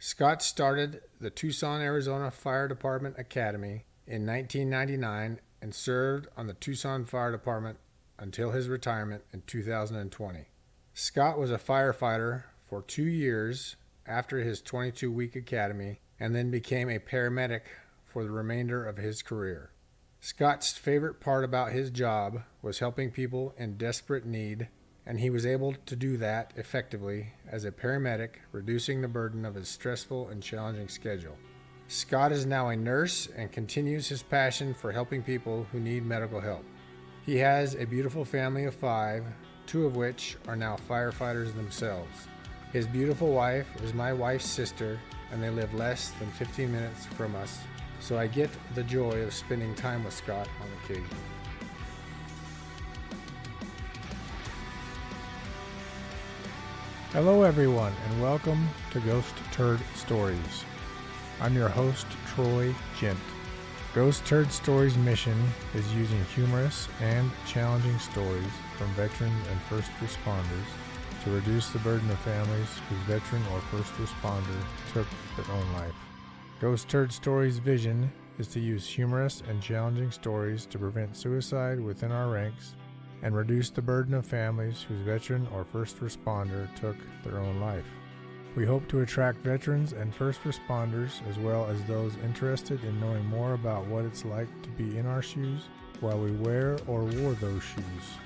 Scott started the Tucson, Arizona Fire Department Academy in 1999 and served on the Tucson Fire Department until his retirement in 2020. Scott was a firefighter for 2 years after his 22-week academy and then became a paramedic for the remainder of his career. Scott's favorite part about his job was helping people in desperate need, and he was able to do that effectively as a paramedic, reducing the burden of his stressful and challenging schedule. Scott is now a nurse and continues his passion for helping people who need medical help. He has a beautiful family of 5, 2 of which are now firefighters themselves. His beautiful wife is my wife's sister, and they live less than 15 minutes from us, so I get the joy of spending time with Scott on occasion. Hello everyone, and welcome to Ghost Turd Stories. I'm your host, Troy Gent. Ghost Turd Stories' mission is using humorous and challenging stories from veterans and first responders to reduce the burden of families whose veteran or first responder took their own life. Ghost Turd Stories' vision is to use humorous and challenging stories to prevent suicide within our ranks and reduce the burden of families whose veteran or first responder took their own life. We hope to attract veterans and first responders as well as those interested in knowing more about what it's like to be in our shoes while we wear or wore those shoes.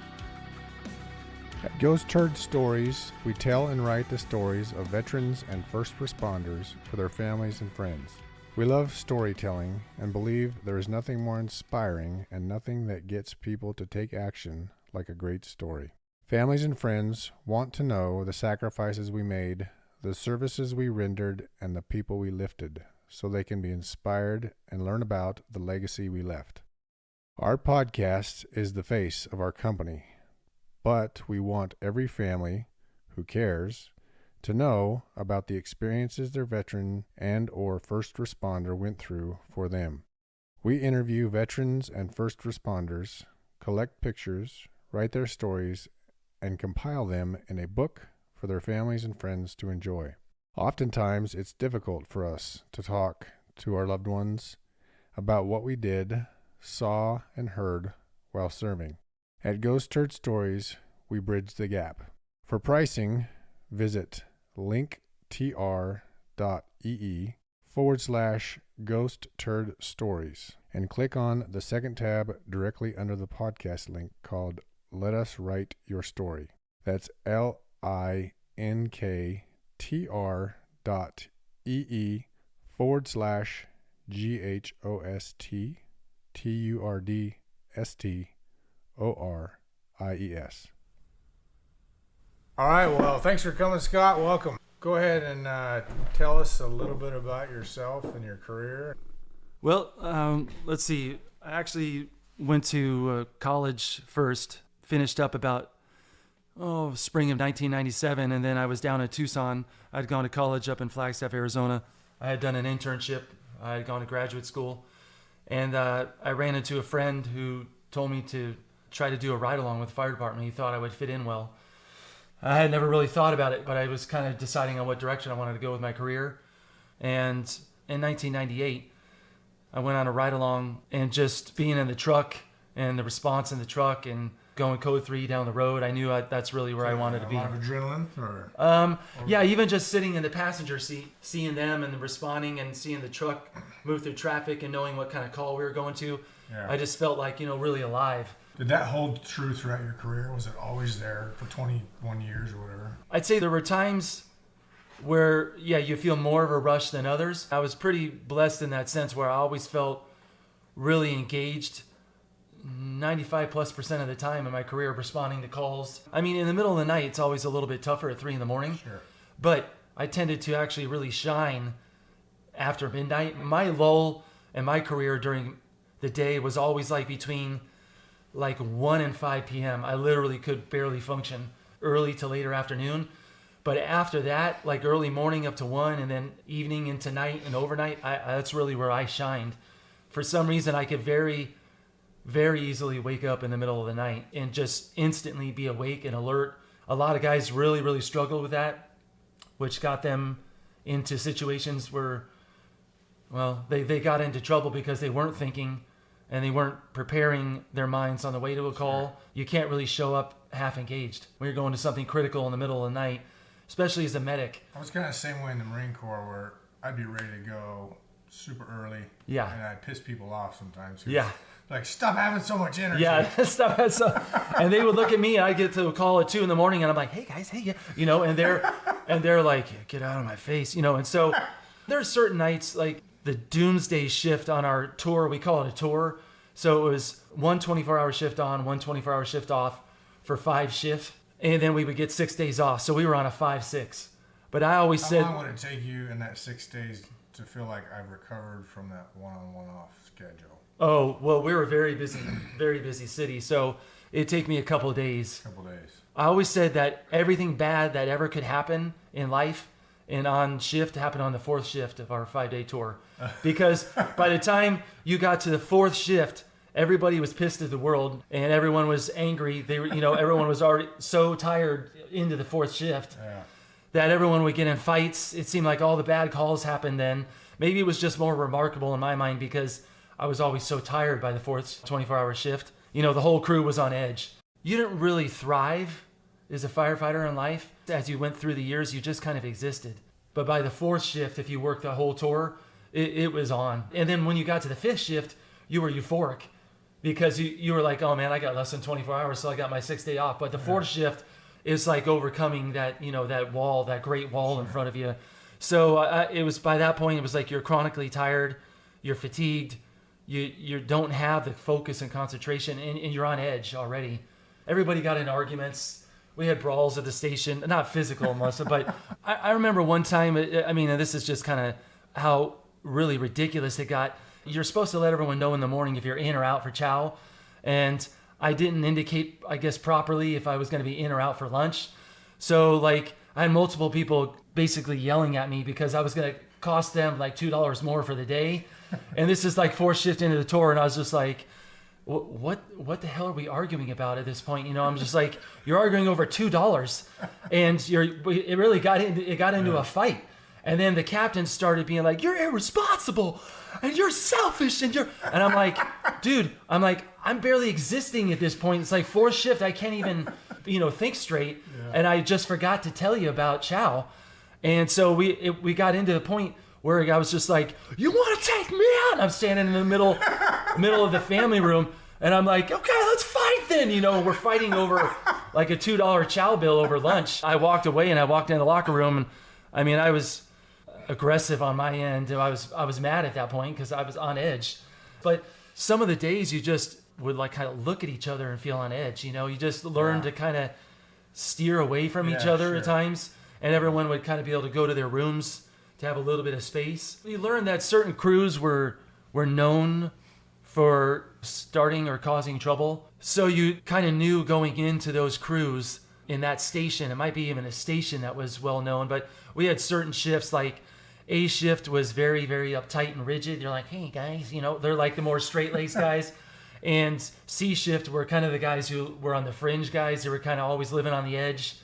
At Ghost Turd Stories, we tell and write the stories of veterans and first responders for their families and friends. We love storytelling and believe there is nothing more inspiring and nothing that gets people to take action like a great story. Families and friends want to know the sacrifices we made, the services we rendered, and the people we lifted, so they can be inspired and learn about the legacy we left. Our podcast is the face of our company, but we want every family who cares to know about the experiences their veteran and or first responder went through for them. We interview veterans and first responders, collect pictures, write their stories, and compile them in a book for their families and friends to enjoy. Oftentimes, it's difficult for us to talk to our loved ones about what we did, saw, and heard while serving. At Ghost Turd Stories, we bridge the gap. For pricing, visit linktr.ee/Ghost Turd Stories and click on the second tab directly under the podcast link called Let Us Write Your Story. That's linktr.ee/GHOSTTURDSTORIES. All right, well, thanks for coming, Scott. Welcome. Go ahead and tell us a little bit about yourself and your career. Well, let's see. I actually went to college first, finished up about spring of 1997, and then I was down in Tucson. I'd gone to college up in Flagstaff, Arizona. I had done an internship. I had gone to graduate school, and I ran into a friend who told me to try to do a ride-along with the fire department. He thought I would fit in well. I had never really thought about it, but I was kind of deciding on what direction I wanted to go with my career. And in 1998, I went on a ride-along, and just being in the truck and the response in the truck and going code 3 down the road, I knew that's really where I wanted to be. A lot of adrenaline? Or yeah, even just sitting in the passenger seat, seeing them and responding and seeing the truck move through traffic and knowing what kind of call we were going to, I just felt like, really alive. Did that hold true throughout your career? Was it always there for 21 years or whatever? I'd say there were times where, you feel more of a rush than others. I was pretty blessed in that sense where I always felt really engaged 95+% of the time in my career responding to calls. I mean, in the middle of the night, it's always a little bit tougher at 3 a.m. Sure. But I tended to actually really shine after midnight. My lull in my career during the day was always like between 1 and 5 p.m. I literally could barely function early to later afternoon. But after that, like early morning up to 1 and then evening into night and overnight, that's really where I shined. For some reason, I could very, very easily wake up in the middle of the night and just instantly be awake and alert. A lot of guys really, really struggle with that, which got them into situations where, well, they got into trouble because they weren't thinking and they weren't preparing their minds on the way to a call. Sure. You can't really show up half engaged when you're going to something critical in the middle of the night, especially as a medic. I was kind of the same way in the Marine Corps where I'd be ready to go super early. Yeah. And I'd piss people off sometimes. Yeah. Like, stop having so much energy. Yeah, stuff. And they would look at me. And I get to a call at 2 a.m. and I'm like, hey guys, hey, yeah, you know, and they're like, get out of my face, you know. And so there's certain nights like the doomsday shift on our tour. We call it a tour. So it was one 24-hour shift on, one 24-hour shift off for 5 shifts, and then we would get 6 days off. So we were on a 5-6. But I always said, how long would it take you in that 6 days to feel like I've recovered from that one-on-one off schedule? Oh, well, we were a very busy city, so it'd take me a couple of days. I always said that everything bad that ever could happen in life and on shift happened on the 4th shift of our 5-day tour. Because by the time you got to the 4th shift, everybody was pissed at the world and everyone was angry. They were, you know, everyone was already so tired into the 4th shift that everyone would get in fights. It seemed like all the bad calls happened then. Maybe it was just more remarkable in my mind because I was always so tired by the 4th 24-hour shift. You know, the whole crew was on edge. You didn't really thrive as a firefighter in life. As you went through the years, you just kind of existed. But by the 4th shift, if you worked the whole tour, it was on. And then when you got to the 5th shift, you were euphoric because you were like, oh man, I got less than 24 hours, so I got my 6th day off. But the 4th shift is like overcoming that, you know, that wall, that great wall in front of you. So it was by that point, it was like you're chronically tired, you're fatigued, you don't have the focus and concentration, and you're on edge already. Everybody got in arguments. We had brawls at the station, not physical, Melissa, but I remember one time, I mean, and this is just kind of how really ridiculous it got. You're supposed to let everyone know in the morning if you're in or out for chow, and I didn't indicate, I guess, properly if I was going to be in or out for lunch. So, like, I had multiple people basically yelling at me because I was going to cost them like $2 more for the day. And this is like 4th shift into the tour, and I was just like, what the hell are we arguing about at this point? You know, I'm just like, you're arguing over $2, and it really got into a fight. And then the captain started being like, you're irresponsible and you're selfish and I'm like, dude, I'm barely existing at this point. It's like 4th shift, I can't even, you know, think straight. Yeah. And I just forgot to tell you about chow. And so we got into the point where I was just like, you want to take me out? I'm standing in the middle of the family room, and I'm like, okay, let's fight then. You know, we're fighting over like a $2 chow bill over lunch. I walked away and I walked in the locker room, and I mean, I was aggressive on my end. I was mad at that point because I was on edge. But some of the days you just would like kind of look at each other and feel on edge. You know, you just learn to kind of steer away from each other at times, and everyone would kind of be able to go to their rooms to have a little bit of space. You learn that certain crews were known for starting or causing trouble. So you kind of knew going into those crews in that station, it might be even a station that was well known, but we had certain shifts, like A shift was very, very uptight and rigid. They're like, hey guys, you know, they're like the more straight-laced guys. And C shift were kind of the guys who were on the fringe guys. They were kind of always living on the edge.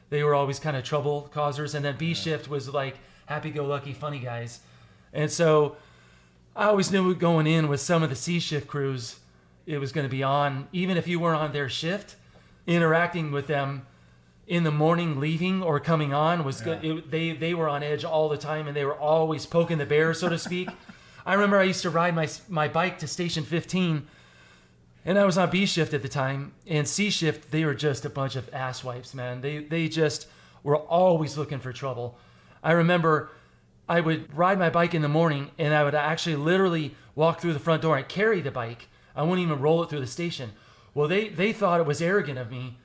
They were always kind of trouble causers. And then B shift was like happy-go-lucky, funny guys. And so I always knew going in with some of the C shift crews, it was going to be on, even if you were on their shift, interacting with them in the morning, leaving or coming on was good. They were on edge all the time, and they were always poking the bear, so to speak. I remember I used to ride my bike to Station 15, and I was on B shift at the time. And C shift, they were just a bunch of asswipes, man. They just were always looking for trouble. I remember I would ride my bike in the morning, and I would actually literally walk through the front door and carry the bike. I wouldn't even roll it through the station. Well, they thought it was arrogant of me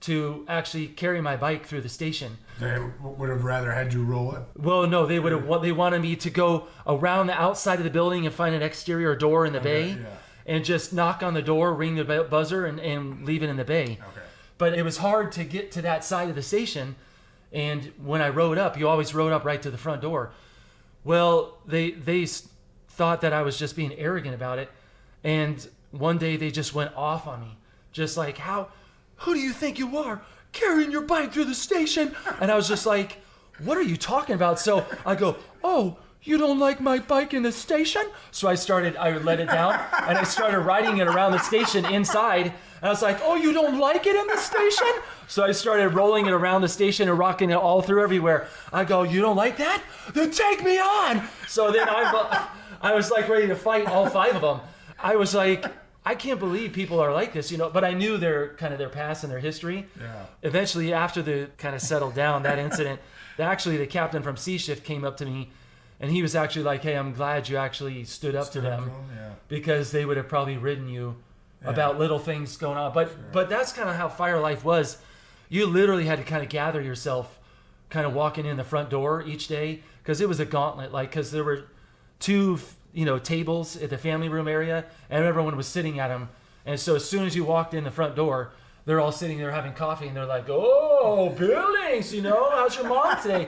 to actually carry my bike through the station. They would have rather had you roll it? Well, no, they wanted me to go around the outside of the building and find an exterior door in the bay and just knock on the door, ring the buzzer, and leave it in the bay. Okay. But it was hard to get to that side of the station, and when I rode up, you always rode up right to the front door. Well, they thought that I was just being arrogant about it, and one day they just went off on me, just like, who do you think you are, carrying your bike through the station? And I was just like, what are you talking about? So I go, oh, you don't like my bike in the station? So I let it down and I started riding it around the station inside. And I was like, oh, you don't like it in the station? So I started rolling it around the station and rocking it all through everywhere. I go, you don't like that? Then take me on. So then I was like ready to fight all 5 of them. I was like, I can't believe people are like this, but I knew their past and their history. Yeah. Eventually, after the kind of settled down, that incident, actually the captain from C Shift came up to me and he was actually like, hey, I'm glad you actually stood up to them because they would have probably ridden you about little things going on. But that's kind of how Fire Life was. You literally had to kind of gather yourself kind of walking in the front door each day because it was a gauntlet, because there were 2 tables at the family room area and everyone was sitting at them. And so as soon as you walked in the front door, they're all sitting there having coffee and they're like, oh, Billings, how's your mom today?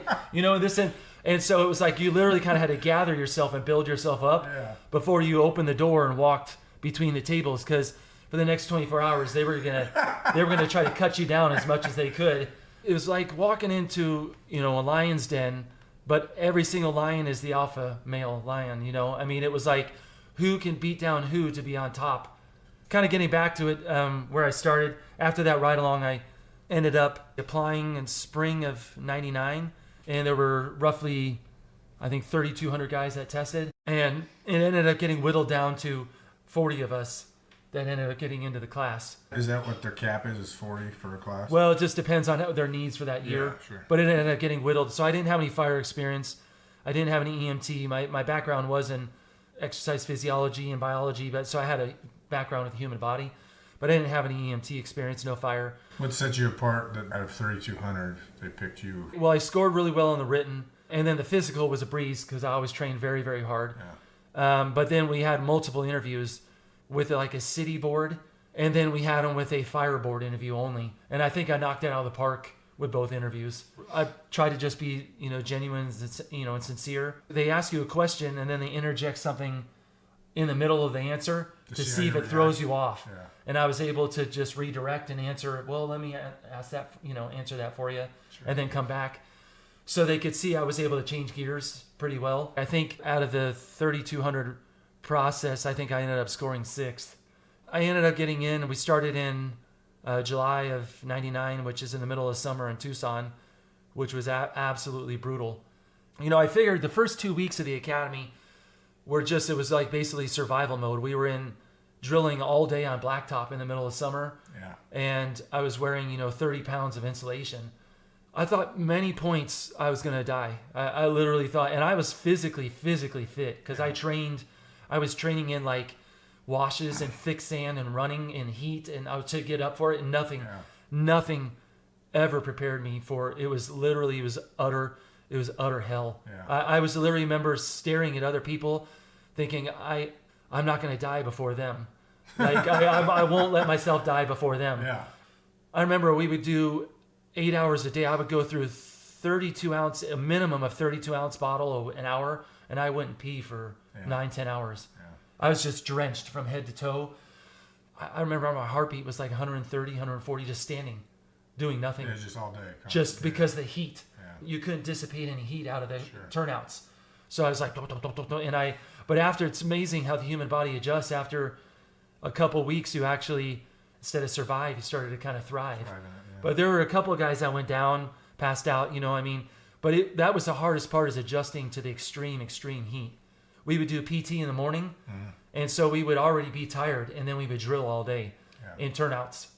And so it was like you literally kind of had to gather yourself and build yourself up before you opened the door and walked between the tables, because for the next 24 hours they were gonna try to cut you down as much as they could. It was like walking into a lion's den, but every single lion is the alpha male lion. It was like who can beat down who to be on top. Kind of getting back to it, where I started after that ride along, I ended up applying in spring of '99, and there were roughly, I think, 3,200 guys that tested, and it ended up getting whittled down to 40 of us that ended up getting into the class. Is that what their cap is 40 for a class? Well, it just depends on their needs for that year. Yeah, sure. But it ended up getting whittled. So I didn't have any fire experience. I didn't have any EMT. My background was in exercise physiology and biology, so I had a background with the human body. But I didn't have any EMT experience, no fire. What set you apart that out of 3,200 they picked you? Well, I scored really well on the written, and then the physical was a breeze because I always trained very, very hard. Yeah. But then we had multiple interviews with like a city board, and then we had them with a fire board interview only. And I think I knocked it out of the park with both interviews. I tried to just be, genuine, and sincere. They ask you a question and then they interject something in the middle of the answer to see if it throws you off. Yeah. And I was able to just redirect and answer, well, let me ask that, answer that for you, and then come back. So they could see I was able to change gears pretty well. I think out of the 3,200 process, I think I ended up scoring 6th. I ended up getting in, and we started in July of '99, which is in the middle of summer in Tucson, which was absolutely brutal. I figured the first 2 weeks of the academy were it was like basically survival mode. We were in drilling all day on blacktop in the middle of summer. Yeah. And I was wearing, 30 pounds of insulation. I thought many points I was going to die. I literally thought, and I was physically fit because I was training in like washes and thick sand and running in heat, and I was to get up for it, and nothing ever prepared me for it. It was utter hell. Yeah. I was literally remember staring at other people thinking I'm not going to die before them. Like I won't let myself die before them. Yeah. I remember we would do 8 hours a day. I would go through a minimum of 32 ounce bottle an hour, and I wouldn't pee for 9-10 hours. Yeah. I was just drenched from head to toe. I remember my heartbeat was like 130, 140, just standing, doing nothing. Yeah, just all day. Just because the heat. Yeah. You couldn't dissipate any heat out of the turnouts. So I was like, but after, it's amazing how the human body adjusts. After a couple weeks, you actually, instead of survive, you started to kind of thrive. But there were a couple of guys that went down, passed out, but that was the hardest part, is adjusting to the extreme heat. We would do PT in the morning, and so we would already be tired, and then we would drill all day in turnouts.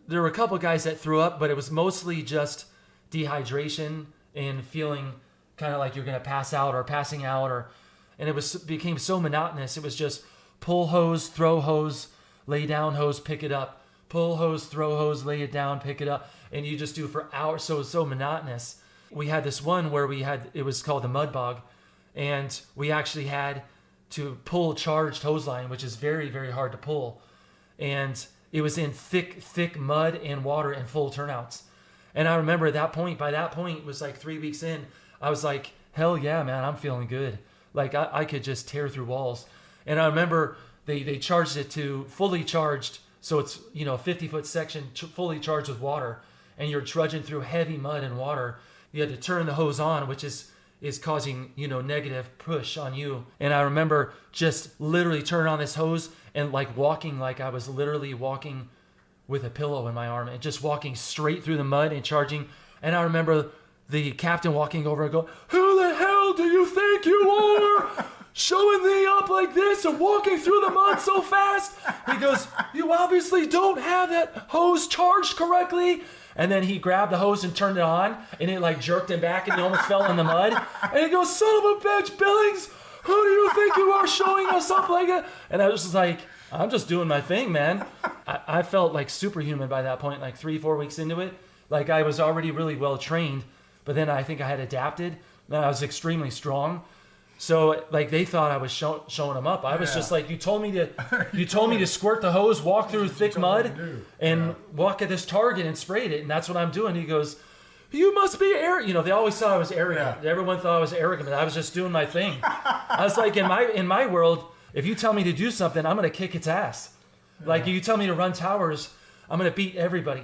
There were a couple of guys that threw up, but it was mostly just dehydration and feeling kind of like you're going to pass out or passing out, and it became so monotonous. It was just pull hose, throw hose, lay down hose, pick it up, pull hose, throw hose, lay it down, pick it up, and you just do it for hours. So it was so monotonous. We had this one where it was called the mud bog, and we actually had to pull charged hose line, which is very, very hard to pull, and it was in thick mud and water and full turnouts. And I remember by that point, it was like 3 weeks in, I was like, hell yeah, man, I'm feeling good. Like I could just tear through walls. And I remember they charged it to fully charged. So it's, a 50-foot section fully charged with water, and you're trudging through heavy mud and water. you had to turn the hose on, which is causing, negative push on you. And I remember just literally turning on this hose and like walking like I was literally walking with a pillow in my arm and just walking straight through the mud and charging. And I remember the captain walking over and go, "Who the hell do you think you are? Showing me up like this and walking through the mud so fast?" He goes, "You obviously don't have that hose charged correctly." And then he grabbed the hose and turned it on, and it like jerked him back, and he almost fell in the mud. And he goes, "Son of a bitch, Billings, who do you think you are showing us up like that?" And I was just like, "I'm just doing my thing, man." I felt like superhuman by that point, like 3-4 weeks into it. Like I was already really well trained, but then I think I had adapted, and I was extremely strong. So like they thought I was showing them up. I was just like, you told me to squirt the hose, walk through thick mud, and walk at this target and sprayed it, and that's what I'm doing. He goes, "You must be arrogant." They always thought I was arrogant. Yeah. Everyone thought I was arrogant, but I was just doing my thing. I was like, in my world, if you tell me to do something, I'm gonna kick its ass. Yeah. Like you tell me to run towers, I'm gonna beat everybody.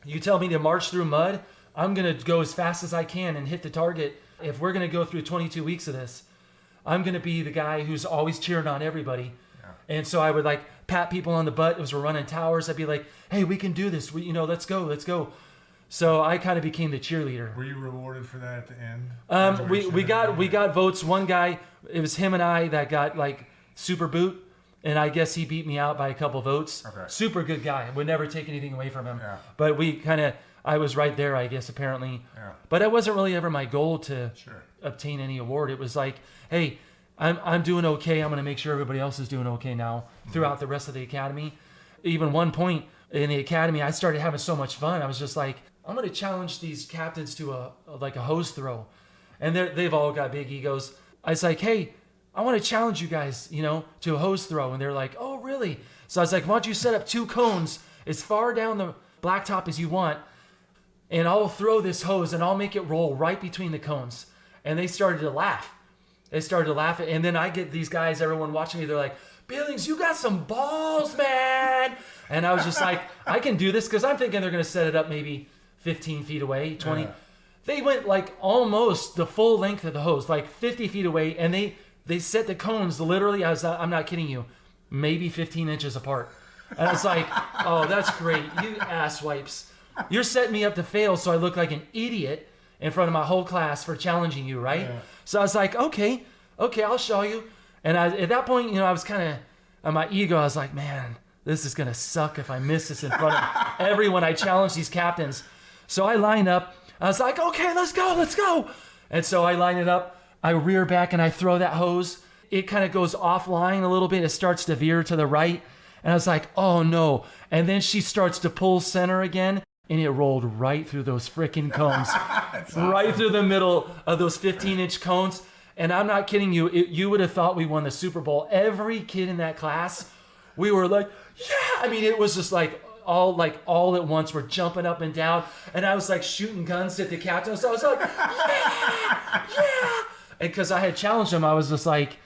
You tell me to march through mud, I'm gonna go as fast as I can and hit the target. If we're gonna go through 22 weeks of this, I'm going to be the guy who's always cheering on everybody. Yeah. And so I would like pat people on the butt as we're running towers. I'd be like, "Hey, we can do this. Let's go. So I kind of became the cheerleader. Were you rewarded for that at the end? We got votes. One guy, it was him and I that got like super boot. And I guess he beat me out by a couple votes. Okay. Super good guy. Would never take anything away from him. Yeah. But I was right there, I guess, apparently. Yeah. But it wasn't really ever my goal to obtain any award. It was like, hey, I'm doing okay. I'm going to make sure everybody else is doing okay now throughout the rest of the academy. Even one point in the academy, I started having so much fun. I was just like, I'm going to challenge these captains to a hose throw. And they've all got big egos. I was like, hey, I want to challenge you guys, to a hose throw. And they're like, oh, really? So I was like, why don't you set up 2 cones as far down the blacktop as you want, and I'll throw this hose and I'll make it roll right between the cones. And they started to laugh. And then I get these guys, everyone watching me, they're like, Billings, you got some balls, man. And I was just like, I can do this, because I'm thinking they're going to set it up maybe 15 feet away, 20. Yeah. They went like almost the full length of the hose, like 50 feet away, and they set the cones literally, I'm not kidding you, maybe 15 inches apart. And I was like, oh, that's great. You ass wipes. You're setting me up to fail so I look like an idiot in front of my whole class for challenging you, right? Yeah. So I was like, okay, I'll show you. And at that point, I was kind of, on my ego, I was like, man, this is going to suck if I miss this in front of everyone. I challenge these captains. So I line up. I was like, okay, let's go. And so I line it up. I rear back and I throw that hose. It kind of goes offline a little bit. It starts to veer to the right. And I was like, oh no. And then she starts to pull center again. And it rolled right through those freaking cones. Right through the middle of those 15-inch cones. And I'm not kidding you. You would have thought we won the Super Bowl. Every kid in that class, we were like, yeah. I mean, it was just like all at once. We're jumping up and down. And I was like shooting guns at the captain. So I was like, yeah. And because I had challenged him, I was just like,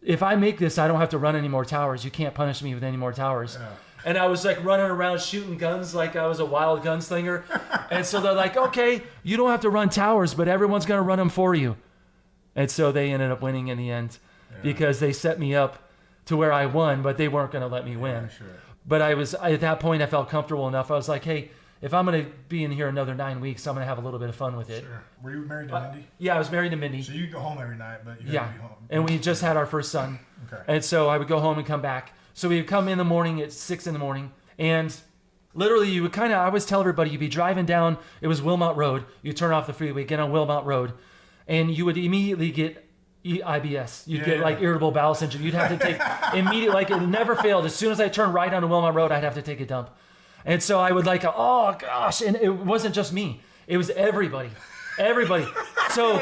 if I make this, I don't have to run any more towers. You can't punish me with any more towers. Yeah. And I was like running around shooting guns like I was a wild gunslinger. And so they're like, okay, you don't have to run towers, but everyone's going to run them for you. And so they ended up winning in the end because they set me up to where I won, but they weren't going to let me win. Sure. But at that point, I felt comfortable enough. I was like, hey, if I'm going to be in here another 9 weeks, I'm going to have a little bit of fun with it. Sure. Were you married to Mindy? Yeah, I was married to Mindy. So you go home every night, but you have to be home. And we just had our first son. Okay. And so I would go home and come back. So we would come in the morning at 6 in the morning, and literally you would I always tell everybody, you'd be driving down, it was Wilmont Road, you turn off the freeway, get on Wilmont Road, and you would immediately get IBS. You'd get like irritable bowel syndrome. You'd have to take immediate, like it never failed. As soon as I turned right onto Wilmont Road, I'd have to take a dump. And so I would oh gosh, and it wasn't just me. It was everybody. So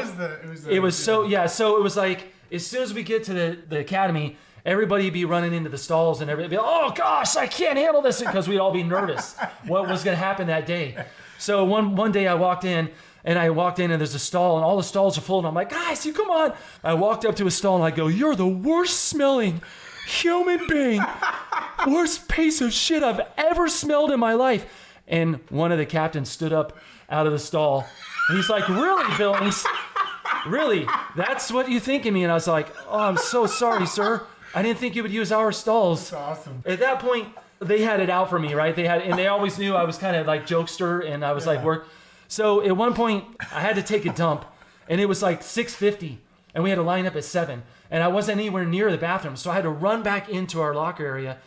it was like, as soon as we get to the academy, everybody would be running into the stalls and everybody would be, oh gosh, I can't handle this, because we'd all be nervous what was going to happen that day. So one day I walked in and there's a stall and all the stalls are full, and I'm like, guys, you come on. I walked up to a stall and I go, you're the worst smelling human being, worst piece of shit I've ever smelled in my life. And one of the captains stood up out of the stall And he's like, really, Billings? Really? That's what you think of me? And I was like, oh, I'm so sorry, sir. I didn't think you would use our stalls. That's awesome. At that point, they had it out for me, right? And they always knew I was kind of like jokester, and I was like work. So at one point, I had to take a dump, and it was like 6:50, and we had to line up at 7, and I wasn't anywhere near the bathroom, so I had to run back into our locker area,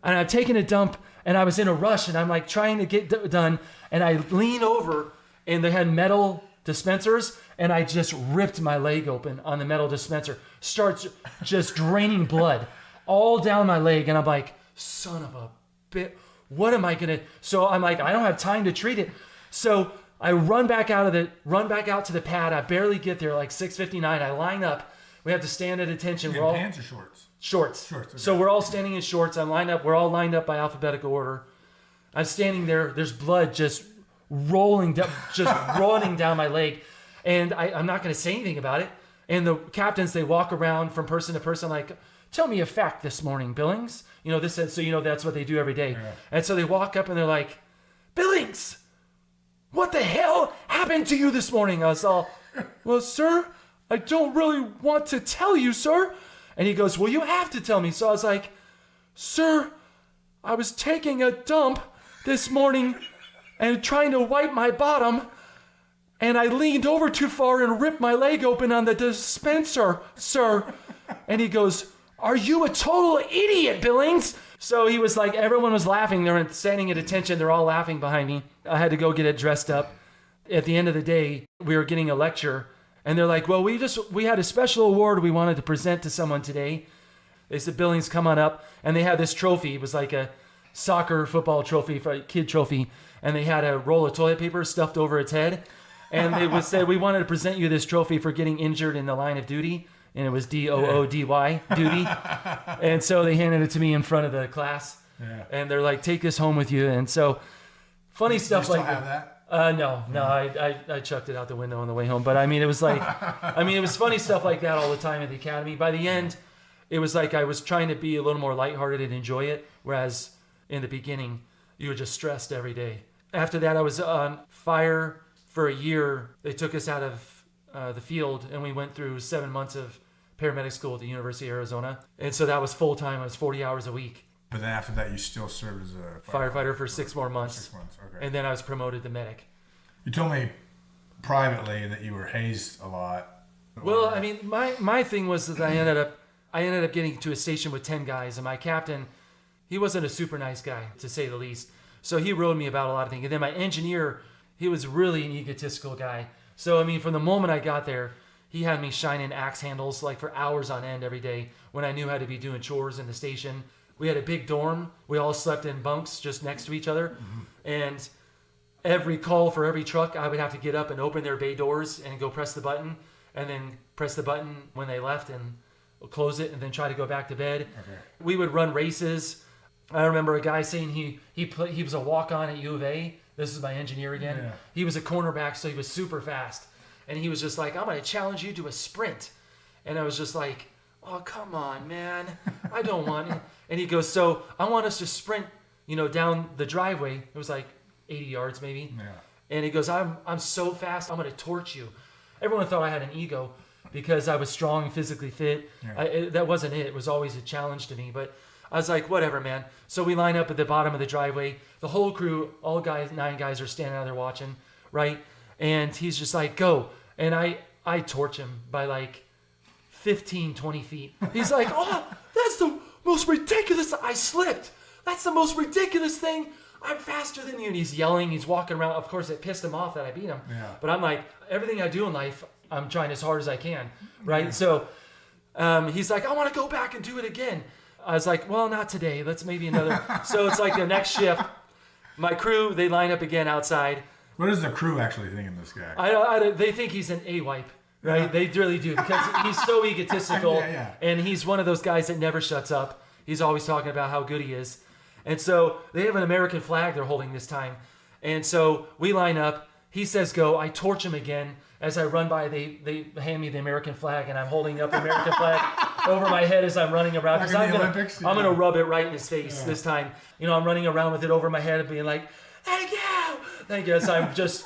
and I'd taken a dump, and I was in a rush, and I'm like trying to get done, and I lean over, and they had metal dispensers, and I just ripped my leg open on the metal dispenser, starts just draining blood all down my leg, and I'm like, son of a bit, what am I gonna? So I'm like, I don't have time to treat it. So I run back out to the pad. I barely get there, like 6:59. I line up. We have to stand at attention. We're all pants or shorts? Shorts. Shorts. Okay. So we're all standing in shorts. I'm lined up. We're all lined up by alphabetical order. I'm standing there. There's blood just rolling down, just running down my leg, and I'm not going to say anything about it. And the captains, they walk around from person to person, like, tell me a fact this morning, Billings. You know, this is, so you know that's what they do every day. Yeah. And so they walk up and they're like, Billings, what the hell happened to you this morning? I was all, well, sir, I don't really want to tell you, sir. And he goes, well, you have to tell me. So I was like, sir, I was taking a dump this morning and trying to wipe my bottom, and I leaned over too far and ripped my leg open on the dispenser, sir. And he goes, are you a total idiot, Billings? So he was like, everyone was laughing. They were standing at attention. They're all laughing behind me. I had to go get it dressed up. At the end of the day, we were getting a lecture, and they're like, well, we had a special award we wanted to present to someone today. They said, Billings, come on up. And they had this trophy. It was like a soccer football trophy, for a kid trophy. And they had a roll of toilet paper stuffed over its head. And they would say, we wanted to present you this trophy for getting injured in the line of duty. And it was DOODY, duty. And so they handed it to me in front of the class. Yeah. And they're like, take this home with you. And so funny stuff like that. No, I chucked it out the window on the way home. But I mean, it was like, it was funny stuff like that all the time at the academy. By the end, it was like I was trying to be a little more lighthearted and enjoy it. Whereas in the beginning, you were just stressed every day. After that, I was on fire for a year. They took us out of the field, and we went through 7 months of paramedic school at the University of Arizona. And so that was full-time. It was 40 hours a week. But then after that, you still served as a firefighter for 6 more months. 6 months, okay. And then I was promoted to medic. You told me privately that you were hazed a lot. Well, I mean, my thing was that I ended up getting to a station with 10 guys, and my captain, he wasn't a super nice guy, to say the least. So he rode me about a lot of things. And then my engineer, he was really an egotistical guy. So, I mean, from the moment I got there, he had me shining axe handles like for hours on end every day when I knew how to be doing chores in the station. We had a big dorm. We all slept in bunks just next to each other. Mm-hmm. And every call for every truck, I would have to get up and open their bay doors and go press the button, and then press the button when they left and close it, and then try to go back to bed. Okay. We would run races. I remember a guy saying he was a walk-on at U of A. This is my engineer again. Yeah. He was a cornerback, so he was super fast. And he was just like, I'm going to challenge you to a sprint. And I was just like, oh, come on, man. I don't want it. And he goes, so I want us to sprint, down the driveway. It was like 80 yards maybe. Yeah. And he goes, I'm so fast, I'm going to torch you. Everyone thought I had an ego because I was strong and physically fit. Yeah. That wasn't it. It was always a challenge to me. But I was like, whatever, man. So we line up at the bottom of the driveway. The whole crew, all guys, 9 guys are standing out there watching, right? And he's just like, go. And I torch him by like 15, 20 feet. He's like, oh, that's the most ridiculous. I slipped. That's the most ridiculous thing. I'm faster than you. And he's yelling. He's walking around. Of course, it pissed him off that I beat him. Yeah. But I'm like, everything I do in life, I'm trying as hard as I can, right? Yeah. So he's like, I want to go back and do it again. I was like, well, not today. Let's maybe another. So it's like the next shift. My crew, they line up again outside. What does the crew actually think of this guy? They think he's an A-wipe, right? Yeah. They really do, because he's so egotistical, yeah. And he's one of those guys that never shuts up. He's always talking about how good he is. And so they have an American flag they're holding this time. And so we line up. He says go. I torch him again. As I run by, they hand me the American flag, and I'm holding up the American flag over my head as I'm running around. Because I'm going to rub it right in his face this time. I'm running around with it over my head and being like, thank you. As I'm just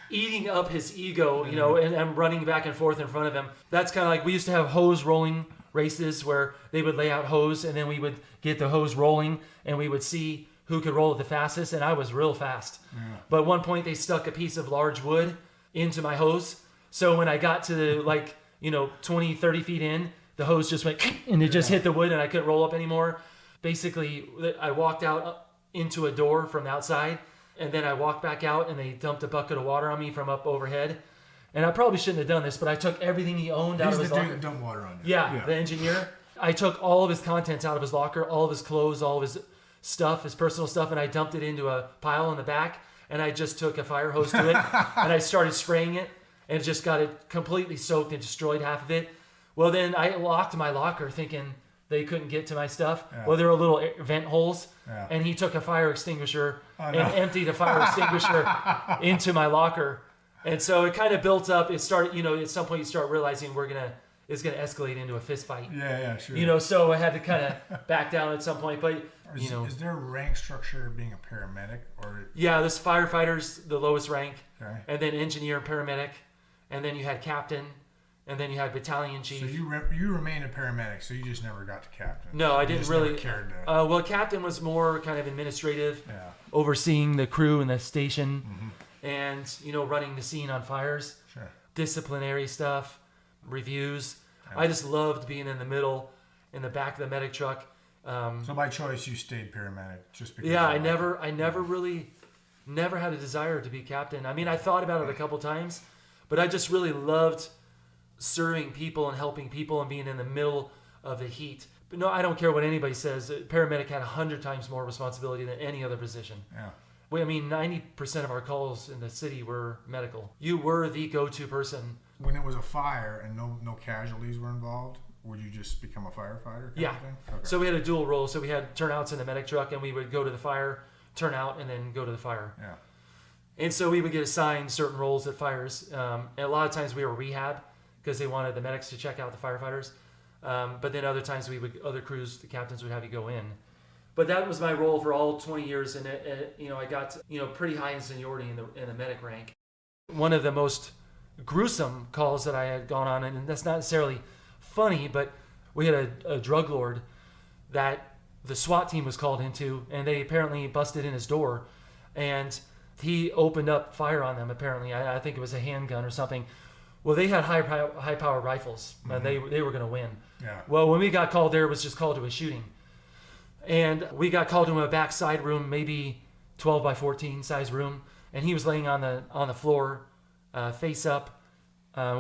eating up his ego, you know, and I'm running back and forth in front of him. That's kind of like we used to have hose rolling races where they would lay out hose and then we would get the hose rolling and we would see who could roll it the fastest, and I was real fast. Yeah. But at one point they stuck a piece of large wood into my hose. So when I got to like, you know, 20, 30 feet in, the hose just went and it just hit the wood and I couldn't roll up anymore. Basically, I walked out into a door from outside and then I walked back out and they dumped a bucket of water on me from up overhead. And I probably shouldn't have done this, but I took everything he owned out of his locker. He's the dude that dumped water on you. Yeah, the engineer. I took all of his contents out of his locker, all of his clothes, all of his stuff, his personal stuff, and I dumped it into a pile in the back, and I just took a fire hose to it, and I started spraying it, and just got it completely soaked and destroyed half of it. Well, then I locked my locker thinking they couldn't get to my stuff. Yeah. Well, there were little vent holes, and he took a fire extinguisher and emptied a fire extinguisher into my locker. And so it kind of built up. It started, you know, at some point you start realizing it's gonna escalate into a fist fight. Yeah, sure. You know, so I had to kind of back down at some point, but is there a rank structure being a paramedic or? Yeah, this firefighter's the lowest rank, okay. And then engineer and paramedic, and then you had captain, and then you had battalion chief. So you remained a paramedic, so you just never got to captain. No, I didn't really. Never cared to... Well, captain was more kind of administrative, overseeing the crew and the station, and you know, running the scene on fires, disciplinary stuff, reviews. I just loved being in the middle, in the back of the medic truck. So by choice, you stayed paramedic just because. Yeah, I never had a desire to be captain. I mean, I thought about it a couple times, but I just really loved serving people and helping people and being in the middle of the heat. But no, I don't care what anybody says. Paramedic had 100 times more responsibility than any other position. Yeah. I mean, 90% of our calls in the city were medical. You were the go-to person. When it was a fire and no casualties were involved, would you just become a firefighter? Yeah. Okay. So we had a dual role. So we had turnouts in the medic truck, and we would go to the fire, turn out, and then go to the fire. Yeah. And so we would get assigned certain roles at fires. And a lot of times we were rehab because they wanted the medics to check out the firefighters. But then other times other crews, the captains would have you go in. But that was my role for all 20 years, and I got pretty high in seniority in the medic rank. One of the most gruesome calls that I had gone on, and that's not necessarily funny, but we had a drug lord that the SWAT team was called into, and they apparently busted in his door, and he opened up fire on them. Apparently, I think it was a handgun or something. Well, they had high power rifles, and they were going to win. Yeah. Well, when we got called there, it was just called to a shooting. And we got called to a backside room, maybe 12 by 14 size room, and he was laying on the floor, face up.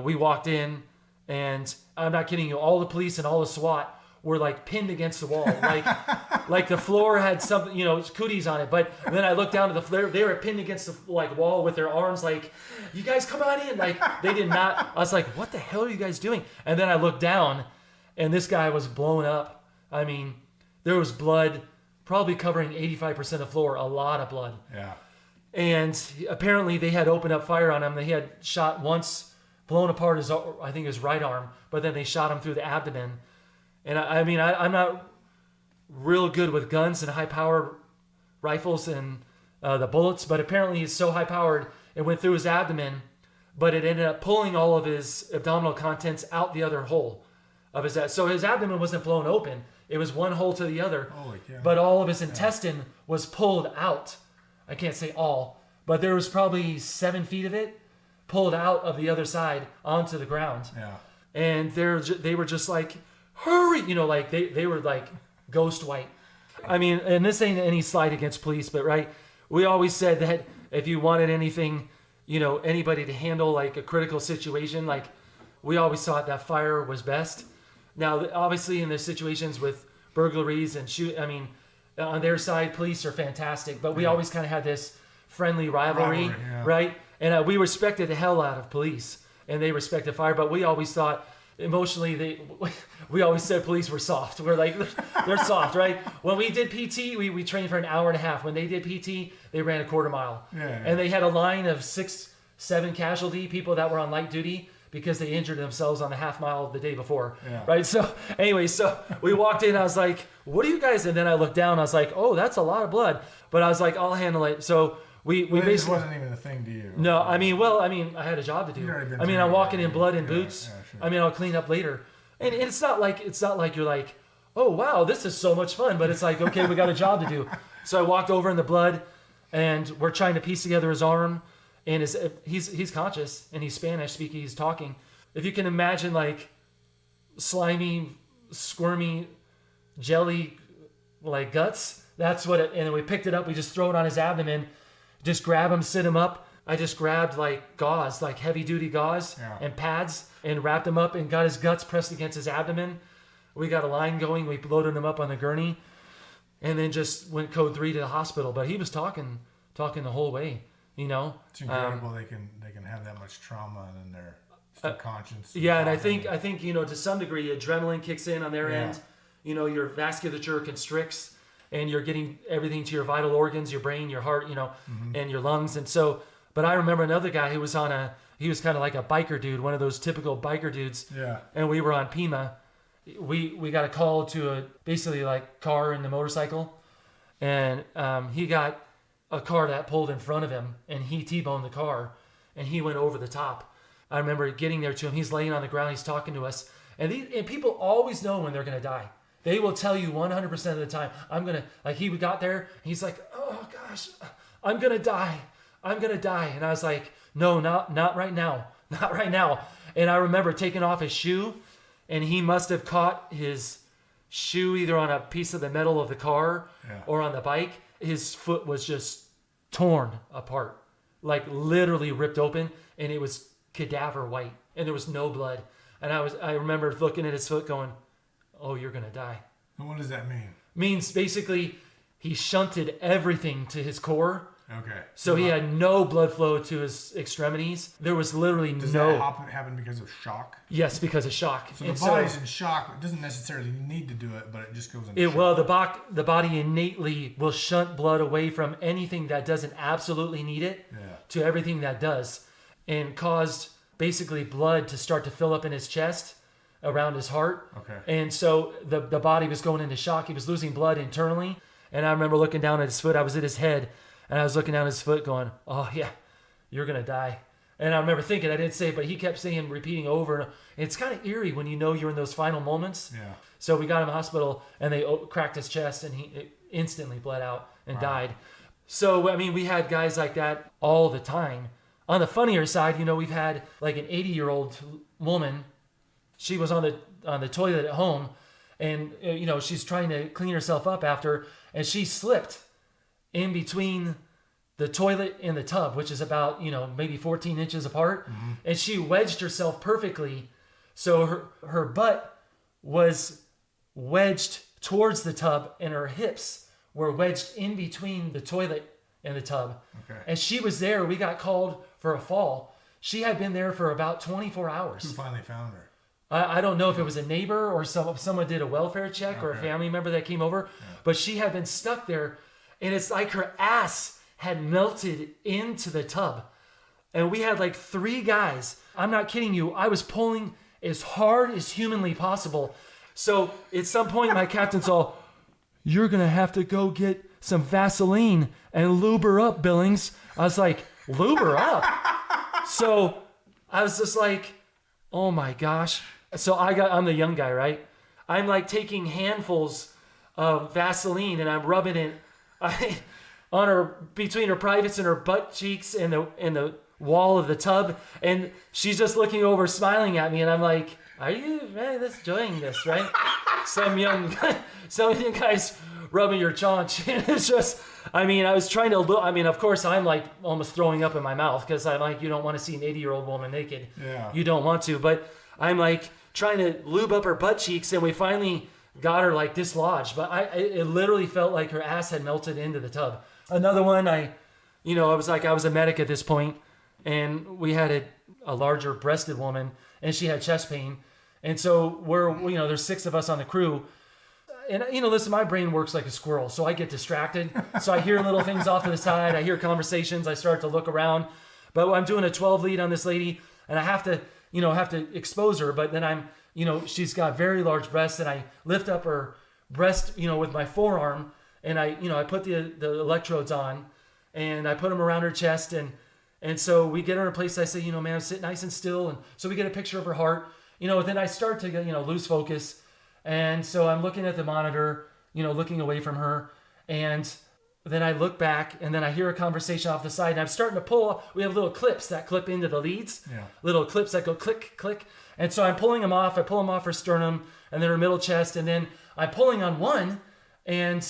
We walked in, and I'm not kidding you, all the police and all the SWAT were like pinned against the wall, like the floor had something, cooties on it. But then I looked down to the floor; they were pinned against the wall with their arms, like, "You guys come on in!" Like they did not. I was like, "What the hell are you guys doing?" And then I looked down, and this guy was blown up. I mean, there was blood, probably covering 85% of the floor, a lot of blood. Yeah. And apparently they had opened up fire on him. They had shot once, blown apart his right arm, but then they shot him through the abdomen. And I'm not real good with guns and high power rifles and the bullets, but apparently it's so high powered, it went through his abdomen, but it ended up pulling all of his abdominal contents out the other hole of his abdomen. So his abdomen wasn't blown open. It was one hole to the other, but all of his intestine was pulled out. I can't say all, but there was probably 7 feet of it pulled out of the other side onto the ground. Yeah. And they were just like, hurry, they were like ghost white. I mean, and this ain't any slight against police, but right, we always said that if you wanted anything, anybody to handle like a critical situation, like we always thought that fire was best. Now, obviously, in the situations with burglaries and on their side, police are fantastic, but we always kind of had this friendly rivalry, right? And we respected the hell out of police, and they respected fire, but we always thought emotionally we always said police were soft. We're like, they're soft, right? When we did PT, we trained for an hour and a half. When they did PT, they ran a quarter mile. And they had a line of 6-7 casualty people that were on light duty because they injured themselves on the half mile the day before, right? So anyway, so we walked in, I was like, what are you guys? And then I looked down, I was like, oh, that's a lot of blood. But I was like, I'll handle it. So we Well, it just basically wasn't even a thing to you. no. I had a job to do. You'd already been I mean, through I'm it. walking in blood and boots. Yeah, sure. I mean, I'll clean up later, and it's not like you're like, oh wow, this is so much fun. But it's like, okay, we got a job to do. So I walked over in the blood, and we're trying to piece together his arm, and he's conscious and he's Spanish speaking. He's talking. If you can imagine like slimy, squirmy, jelly like guts. That's what it, and then we picked it up. We just throw it on his abdomen, just grab him, sit him up. I just grabbed like gauze, like heavy duty gauze and pads, and wrapped him up and got his guts pressed against his abdomen. We got a line going. We loaded him up on the gurney, and then just went code 3 to the hospital. But he was talking the whole way. You know, it's incredible they can have that much trauma and then they're still conscious. Yeah, and I think to some degree adrenaline kicks in on their end. You know, your vasculature constricts, and you're getting everything to your vital organs, your brain, your heart, and your lungs. And so, but I remember another guy who was he was kind of like a biker dude, one of those typical biker dudes. Yeah. And we were on Pima. We got a call to a basically like car and the motorcycle, and he got a car that pulled in front of him, and he T-boned the car, and he went over the top. I remember getting there to him. He's laying on the ground. He's talking to us, and people always know when they're gonna die. They will tell you 100% of the time, he got there, he's like, oh gosh, I'm going to die. And I was like, no, not right now. Not right now. And I remember taking off his shoe, and he must have caught his shoe either on a piece of the metal of the car or on the bike. His foot was just torn apart, like literally ripped open, and it was cadaver white, and there was no blood. And I remember looking at his foot going, oh, you're going to die. And what does that mean? Means basically he shunted everything to his core. Okay. So he had no blood flow to his extremities. There was literally Does that happen because of shock? Yes, because of shock. So the body's in shock. It doesn't necessarily need to do it, but it just goes into shock. Well, the body innately will shunt blood away from anything that doesn't absolutely need it to everything that does, and caused basically blood to start to fill up in his chest around his heart. Okay. And so the body was going into shock. He was losing blood internally. And I remember looking down at his foot. I was at his head, and I was looking down at his foot going, oh yeah, you're going to die. And I remember thinking, I didn't say it, but he kept saying, repeating over. And it's kind of eerie when you know you're in those final moments. Yeah. So we got him to the hospital, and they cracked his chest, and he instantly bled out and died. So, I mean, we had guys like that all the time. On the funnier side, we've had like an 80-year-old woman. She was on the toilet at home, and she's trying to clean herself up after, and she slipped in between the toilet and the tub, which is about maybe 14 inches apart, and she wedged herself perfectly, so her butt was wedged towards the tub, and her hips were wedged in between the toilet and the tub. Okay. And she was there. We got called for a fall. She had been there for about 24 hours. Who finally found her? I don't know if it was a neighbor or someone did a welfare check or a family member that came over, but she had been stuck there, and it's like her ass had melted into the tub. And we had like 3 guys. I'm not kidding you. I was pulling as hard as humanly possible. So at some point, my captain's all, you're going to have to go get some Vaseline and lube her up, Billings. I was like, lube her up? So I was just like, oh my gosh. So I'm the young guy, right? I'm like taking handfuls of Vaseline and I'm rubbing it on her, between her privates and her butt cheeks and the wall of the tub. And she's just looking over, smiling at me. And I'm like, are you really enjoying this, right? Some young guys rubbing your chaunch. And it's just, I was trying to look, of course I'm like almost throwing up in my mouth because I'm like, you don't want to see an 80-year-old woman naked. Yeah. You don't want to, but I'm like trying to lube up her butt cheeks, and we finally got her like dislodged, but it literally felt like her ass had melted into the tub. Another one, I was a medic at this point, and we had a larger breasted woman, and she had chest pain. And so there's 6 of us on the crew. And, listen, my brain works like a squirrel, so I get distracted. So I hear little things off to the side. I hear conversations. I start to look around. But I'm doing a 12 lead on this lady, and I have to expose her. But then she's got very large breasts, and I lift up her breast, with my forearm, and I put the electrodes on, and I put them around her chest, and so we get her in place. I say, ma'am, sit nice and still. And so we get a picture of her heart. Then I start to get, lose focus. And so I'm looking at the monitor, looking away from her. And then I look back, and then I hear a conversation off the side, and I'm starting to pull. We have little clips that clip into the leads, little clips that go click, click. And so I'm pulling them off. I pull them off her sternum and then her middle chest. And then I'm pulling on one, and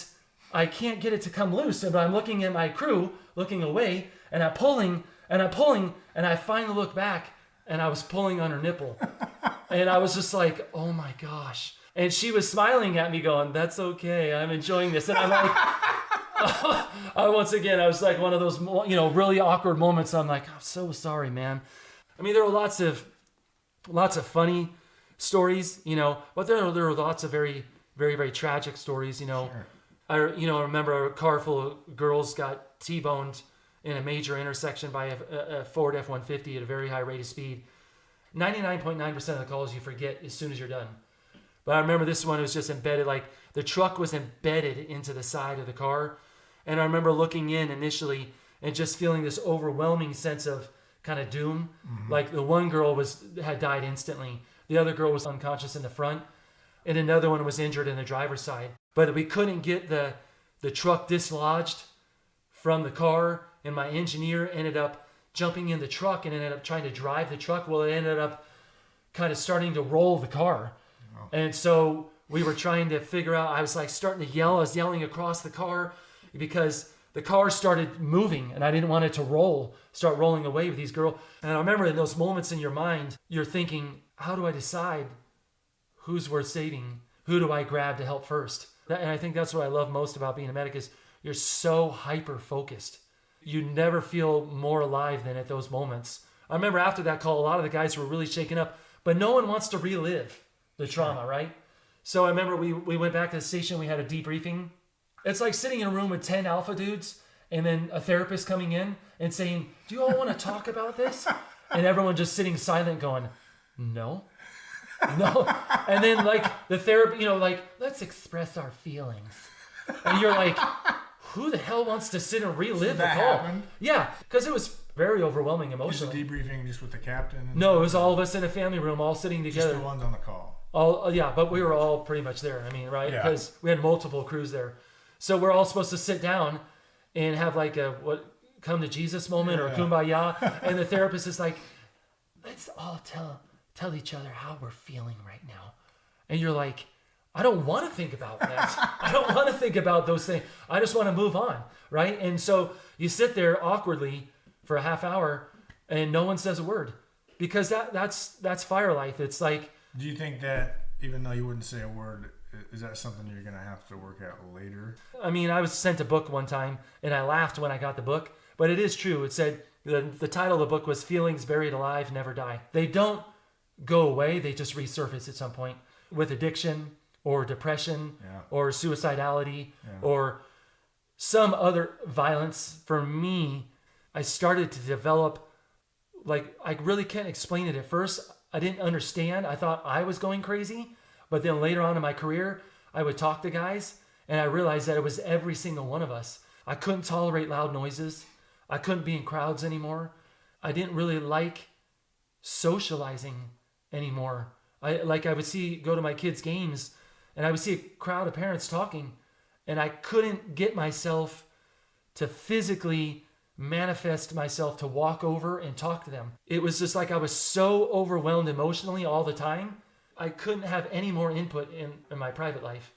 I can't get it to come loose. And I'm looking at my crew, looking away, and I'm pulling, and I finally look back, and I was pulling on her nipple. And I was just like, oh my gosh. And she was smiling at me going, that's okay, I'm enjoying this. And I'm like, once again, I was like one of those, really awkward moments. I'm like, I'm so sorry, man. I mean, there were lots of funny stories, but there were lots of very, very, very tragic stories, Sure. I remember a car full of girls got T-boned in a major intersection by a Ford F-150 at a very high rate of speed. 99.9% of the calls you forget as soon as you're done. But I remember this one was just embedded, like the truck was embedded into the side of the car. And I remember looking in initially and just feeling this overwhelming sense of kind of doom. Mm-hmm. Like the one girl had died instantly. The other girl was unconscious in the front. And another one was injured in the driver's side. But we couldn't get the truck dislodged from the car. And my engineer ended up jumping in the truck and ended up trying to drive the truck. Well, it ended up kind of starting to roll the car. Oh. And so we were trying to figure out, I was like starting to yell. I was yelling across the car because the car started moving and I didn't want it to start rolling away with these girls. And I remember in those moments in your mind, you're thinking, how do I decide who's worth saving? Who do I grab to help first? And I think that's what I love most about being a medic is you're so hyper-focused. You never feel more alive than at those moments. I remember after that call, a lot of the guys were really shaken up, but no one wants to relive the trauma, right? So I remember we went back to the station, we had a debriefing. It's like sitting in a room with 10 alpha dudes and then a therapist coming in and saying, do you all want to talk about this? And everyone just sitting silent going, no. And then like the therapy, let's express our feelings. And you're like, who the hell wants to sit and relive the call? Happened? Yeah, because it was very overwhelming emotionally. Was the debriefing just with the captain? No, it was all of us in a family room all sitting together. Just the ones on the call. But we were all pretty much there. I mean, right? Because we had multiple crews there. So we're all supposed to sit down and have like a come to Jesus moment or kumbaya. And the therapist is like, let's all tell each other how we're feeling right now. And you're like, I don't want to think about that. I don't want to think about those things. I just want to move on, right? And so you sit there awkwardly for a half hour and no one says a word because that's fire life. It's like... Do you think that even though you wouldn't say a word, is that something you're going to have to work out later? I mean, I was sent a book one time and I laughed when I got the book, but it is true. It said, the title of the book was Feelings Buried Alive Never Die. They don't go away. They just resurface at some point with addiction or depression or suicidality or some other violence. For me, I started to develop, like, I really can't explain it at first. I didn't understand. I thought I was going crazy. But then later on in my career, I would talk to guys and I realized that it was every single one of us. I couldn't tolerate loud noises. I couldn't be in crowds anymore. I didn't really like socializing anymore. I would go to my kids' games and I would see a crowd of parents talking and I couldn't get myself to physically manifest myself to walk over and talk to them. It was just like I was so overwhelmed emotionally all the time. I couldn't have any more input in my private life.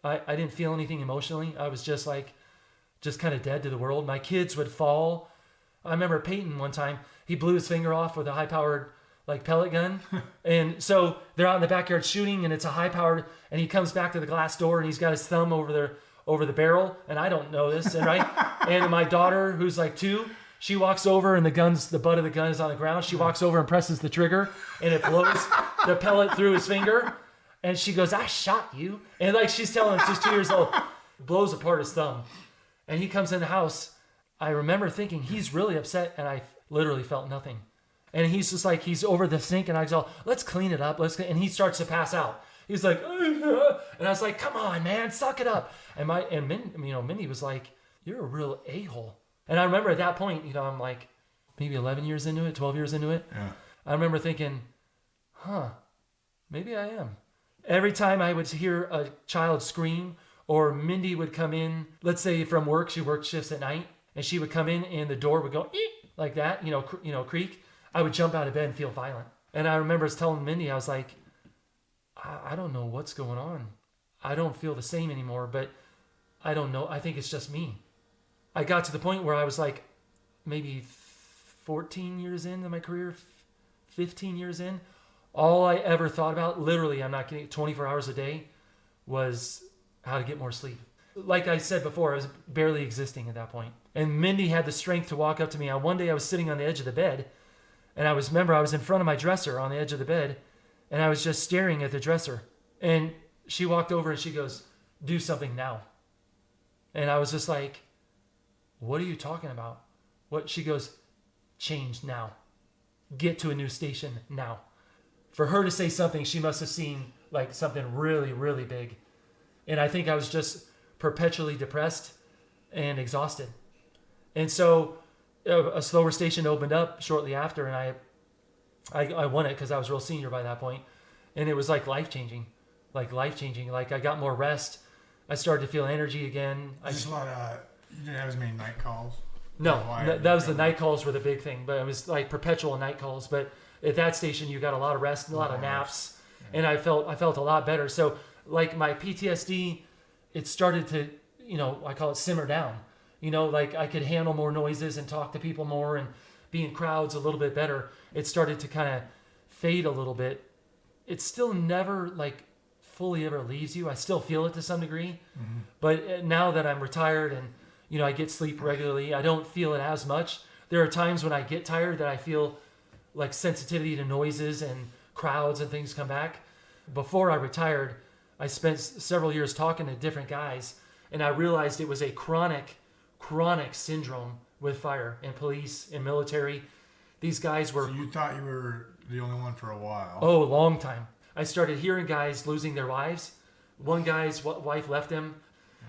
I didn't feel anything emotionally. I was just kind of dead to the world. My kids would fall. I remember Peyton one time, he blew his finger off with a high-powered pellet gun. And so they're out in the backyard shooting and it's a high-powered, and he comes back to the glass door and he's got his thumb over the barrel. And I don't know this. And right. And my daughter, who's like 2, she walks over and the butt of the gun is on the ground. She walks over and presses the trigger and it blows the pellet through his finger. And she goes, I shot you. And she's telling him she's 2 years old, blows apart his thumb. And he comes in the house. I remember thinking he's really upset and I literally felt nothing. And he's just like, he's over the sink and I go, let's clean it up. And he starts to pass out. He's like, and I was like, come on, man, suck it up. And Mindy was like, you're a real a-hole. And I remember at that point, I'm like maybe 11 years into it, 12 years into it. Yeah. I remember thinking, maybe I am. Every time I would hear a child scream, or Mindy would come in, let's say from work, she worked shifts at night, and she would come in and the door would go eek, like that, creak. I would jump out of bed and feel violent. And I remember telling Mindy, I was like, I don't know what's going on. I don't feel the same anymore, but I don't know. I think it's just me. I got to the point where I was like maybe 14 years into my career, 15 years in. All I ever thought about, literally, I'm not kidding, 24 hours a day, was how to get more sleep. Like I said before, I was barely existing at that point. And Mindy had the strength to walk up to me. One day I was sitting on the edge of the bed, and I was in front of my dresser on the edge of the bed, and I was just staring at the dresser. And she walked over and she goes, "Do something now." And I was just like, "What are you talking about?" She goes, "Change now. Get to a new station now." For her to say something, she must have seen like something really, really big. And I think I was just perpetually depressed and exhausted. And so a slower station opened up shortly after, and I won it because I was real senior by that point. And it was like life-changing. Like I got more rest. I started to feel energy again. Just a lot of, you didn't have as many night calls? No, that was the night calls were the big thing, but it was like perpetual night calls. But at that station, you got a lot of rest and a lot of naps, and I felt a lot better. So like my PTSD, it started to, I call it simmer down. Like I could handle more noises and talk to people more and be in crowds a little bit better. It started to kind of fade a little bit. It still never like fully ever leaves you. I still feel it to some degree, but now that I'm retired and I get sleep regularly, I don't feel it as much. There are times when I get tired that I feel like sensitivity to noises and crowds and things come back. Before I retired, I spent several years talking to different guys, and I realized it was a chronic syndrome with fire and police and military. These guys were... So you thought you were the only one for a while? Oh, a long time. I started hearing guys losing their wives. One guy's wife left him.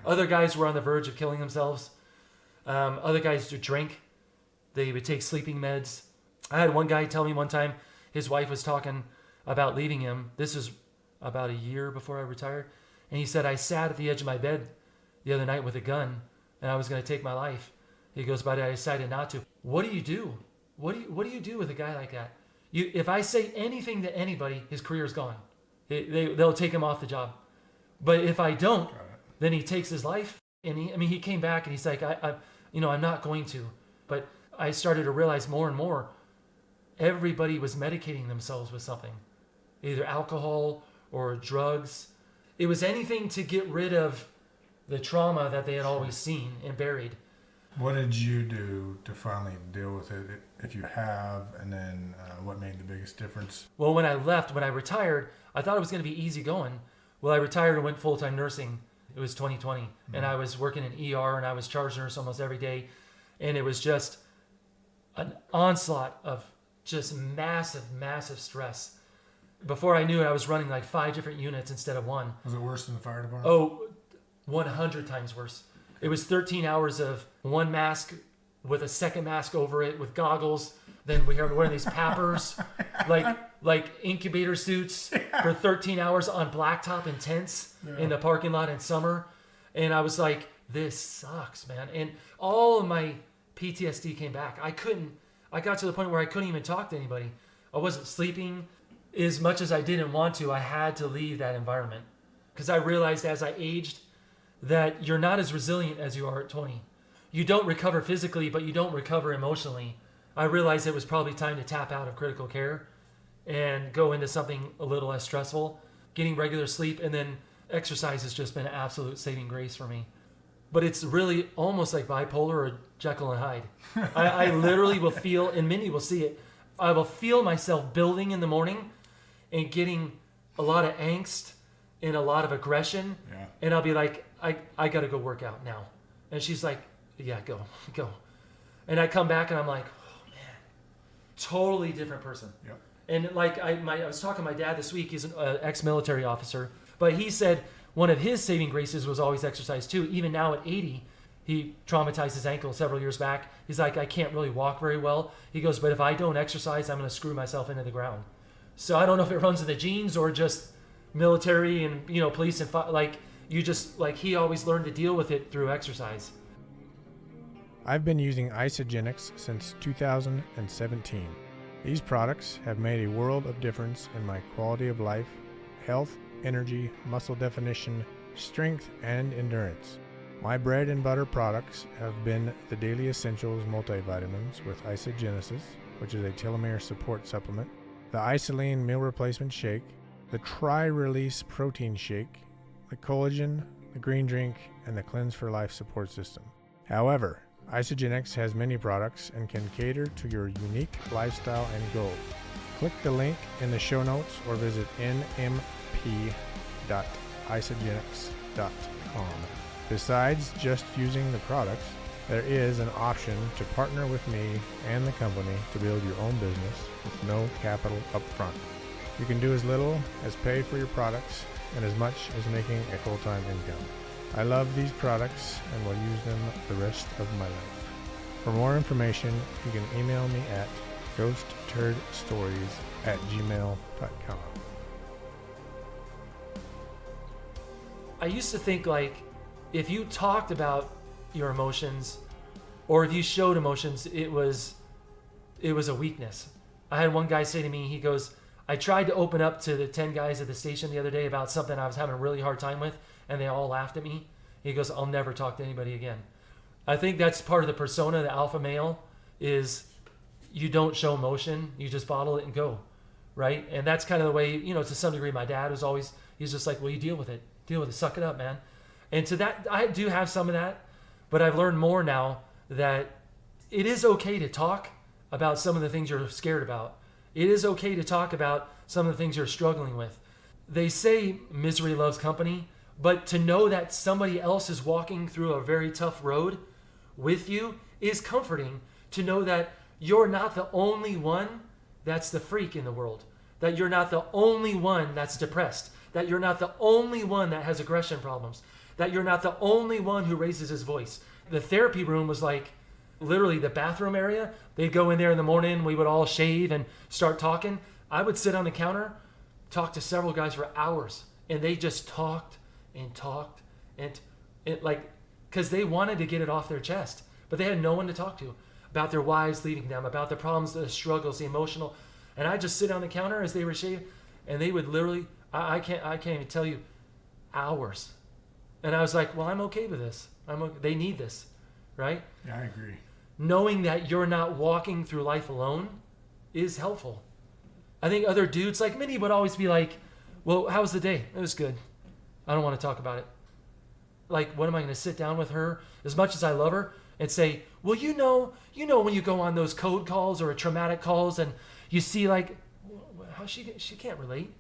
Other guys were on the verge of killing themselves. Other guys would drink. They would take sleeping meds. I had one guy tell me one time his wife was talking about leaving him. This is about a year before I retired. And he said, "I sat at the edge of my bed the other night with a gun and I was going to take my life." He goes, "But I decided not to." What do you do? What do you do with a guy like that? If I say anything to anybody, his career is gone. They'll take him off the job. But if I don't, then he takes his life. And he came back and he's like, I'm not going to. But I started to realize more and more, everybody was medicating themselves with something, either alcohol or drugs. It was anything to get rid of the trauma that they had always seen and buried. What did you do to finally deal with it, if you have, and then what made the biggest difference? Well, when I retired, I thought it was going to be easy going. Well, I retired and went full-time nursing. It was 2020, and I was working in ER, and I was charge nurse almost every day, and it was just an onslaught of just massive stress. Before I knew it, I was running like 5 different units instead of one. Was it worse than the fire department? Oh, 100 times worse. It was 13 hours of one mask with a second mask over it with goggles. Then we were wearing these pappers, like incubator suits for 13 hours on blacktop in tents in the parking lot in summer. And I was like, this sucks, man. And all of my PTSD came back. I got to the point where I couldn't even talk to anybody. I wasn't sleeping. As much as I didn't want to, I had to leave that environment. Because I realized as I aged that you're not as resilient as you are at 20. You don't recover physically, but you don't recover emotionally. I realized it was probably time to tap out of critical care and go into something a little less stressful. Getting regular sleep and then exercise has just been an absolute saving grace for me. But it's really almost like bipolar or Jekyll and Hyde. I literally will feel, and Mindy will see it, I will feel myself building in the morning and getting a lot of angst and a lot of aggression. Yeah. And I'll be like, I got to go work out now. And she's like, yeah, go. And I come back and I'm like, oh man, totally different person. Yep. And like I was talking to my dad this week. He's an ex-military officer, but he said one of his saving graces was always exercise too. Even now at 80, He traumatized his ankle several years back. He's like, I can't really walk very well. He goes, but if I don't exercise, I'm going to screw myself into the ground. So I don't know if it runs in the genes or just military and, police and he always learned to deal with it through exercise. I've been using Isagenix since 2017. These products have made a world of difference in my quality of life, health, energy, muscle definition, strength, and endurance. My bread and butter products have been the Daily Essentials multivitamins with Isagenesis, which is a telomere support supplement, the Isoline meal replacement shake, the Tri-Release protein shake, the collagen, the green drink, and the Cleanse for Life support system. However, Isagenix has many products and can cater to your unique lifestyle and goals. Click the link in the show notes or visit nmp.isagenix.com. Besides just using the products, there is an option to partner with me and the company to build your own business with no capital up front. You can do as little as pay for your products and as much as making a full-time income. I love these products and will use them the rest of my life. For more information, you can email me at ghostturdstories@gmail.com. I used to think if you talked about your emotions or if you showed emotions, it was a weakness. I had one guy say to me, he goes, I tried to open up to the 10 guys at the station the other day about something I was having a really hard time with, and they all laughed at me. He goes, I'll never talk to anybody again. I think that's part of the persona, the alpha male, is you don't show emotion, you just bottle it and go, right? And that's kind of the way, to some degree, my dad was always, he's just like, well, you deal with it, suck it up, man. And to that, I do have some of that, but I've learned more now that it is okay to talk about some of the things you're scared about. It is okay to talk about some of the things you're struggling with. They say misery loves company, but to know that somebody else is walking through a very tough road with you is comforting. To know that you're not the only one that's the freak in the world, that you're not the only one that's depressed, that you're not the only one that has aggression problems, that you're not the only one who raises his voice. The therapy room was like literally the bathroom area. They'd go in there in the morning, we would all shave and start talking. I would sit on the counter, talk to several guys for hours, and they just talked and talked and because they wanted to get it off their chest, but they had no one to talk to about their wives leaving them, about the problems, the struggles, the emotional. And I just sit on the counter as they were shaving, and they would literally, I can't even tell you, hours. And I was like, well, I'm okay with this. They need this, right? Yeah, I agree. Knowing that you're not walking through life alone is helpful. I think other dudes, like Minnie, would always be like, well, how was the day? It was good. I don't want to talk about it. Like, what am I going to sit down with her, as much as I love her, and say, well, you know when you go on those code calls or traumatic calls and you see how she can't relate.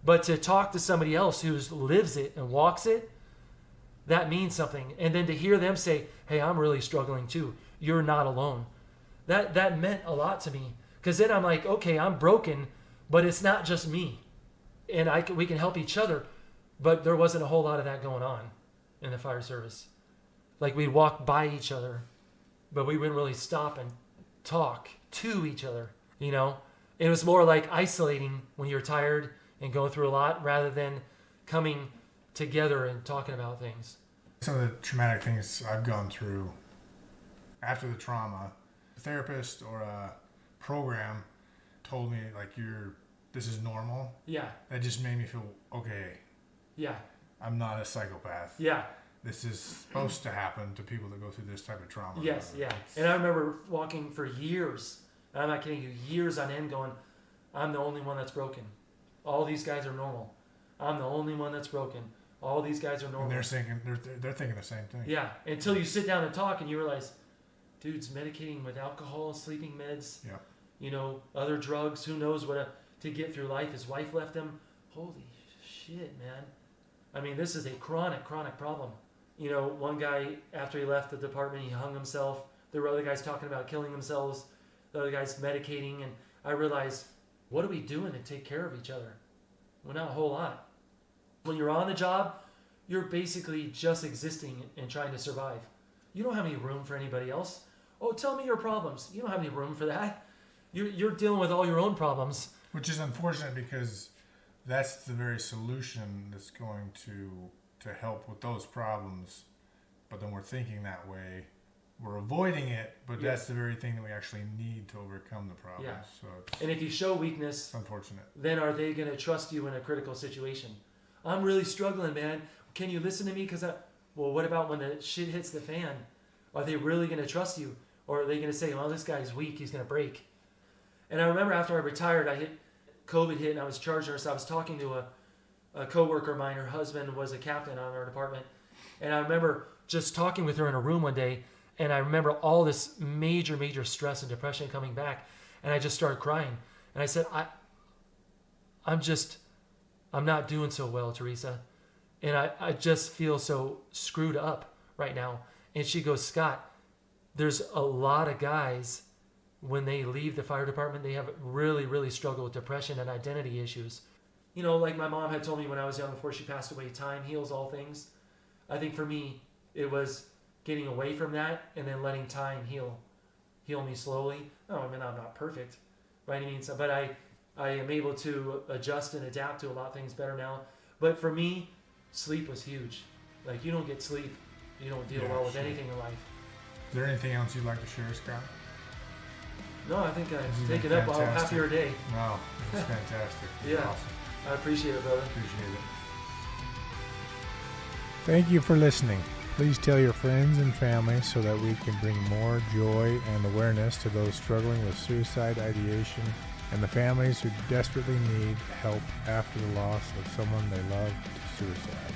But to talk to somebody else who lives it and walks it, that means something. And then to hear them say, hey, I'm really struggling too. You're not alone. That meant a lot to me. Because then I'm like, okay, I'm broken, but it's not just me. And we can help each other. But there wasn't a whole lot of that going on in the fire service. Like, we'd walk by each other, but we wouldn't really stop and talk to each other, It was more like isolating when you're tired and going through a lot rather than coming together and talking about things. Some of the traumatic things I've gone through after the trauma, a therapist or a program told me, this is normal. Yeah. That just made me feel, okay. Yeah. I'm not a psychopath. Yeah. This is supposed to happen to people that go through this type of trauma. Yes, yeah. And I remember walking for years, and I'm not kidding you, years on end going, I'm the only one that's broken. All these guys are normal. I'm the only one that's broken. All these guys are normal. And they're thinking the same thing. Yeah, until you sit down and talk and you realize, dude's medicating with alcohol, sleeping meds, other drugs, who knows to get through life. His wife left him. Holy shit, man. I mean, this is a chronic problem. One guy, after he left the department, he hung himself. There were other guys talking about killing themselves. The other guys medicating. And I realized, what are we doing to take care of each other? Well, not a whole lot. When you're on the job, you're basically just existing and trying to survive. You don't have any room for anybody else. Oh, tell me your problems. You don't have any room for that. You're dealing with all your own problems. Which is unfortunate because that's the very solution that's going to help with those problems. But then we're thinking that way. We're avoiding it, but that's the very thing that we actually need to overcome the problem. Yeah. So And if you show weakness, it's unfortunate. then are they going to trust you in a critical situation? I'm really struggling, man. Can you listen to me? Well, what about when the shit hits the fan? Are they really going to trust you? Or are they going to say, well, this guy's weak, he's going to break? And I remember after I retired, COVID hit, and I was charge nurse. I was talking to a coworker of mine. Her husband was a captain on our department. And I remember just talking with her in a room one day, and I remember all this major, major stress and depression coming back. And I just started crying. And I said, I'm not doing so well, Teresa. And I just feel so screwed up right now. And she goes, Scott, there's a lot of guys, when they leave the fire department, they have really, really struggled with depression and identity issues. You know, like my mom had told me when I was young before she passed away, time heals all things. I think for me, it was getting away from that and then letting time heal me slowly. No, I mean, I'm not perfect by any means, but I am able to adjust and adapt to a lot of things better now. But for me, sleep was huge. Like, you don't get sleep, you don't deal well with anything in life. Is there anything else you'd like to share, Scott? No, I think I've taken up half your day. No, it's fantastic. Yeah. Awesome. I appreciate it, brother. Appreciate it. Thank you for listening. Please tell your friends and family so that we can bring more joy and awareness to those struggling with suicide ideation and the families who desperately need help after the loss of someone they love to suicide.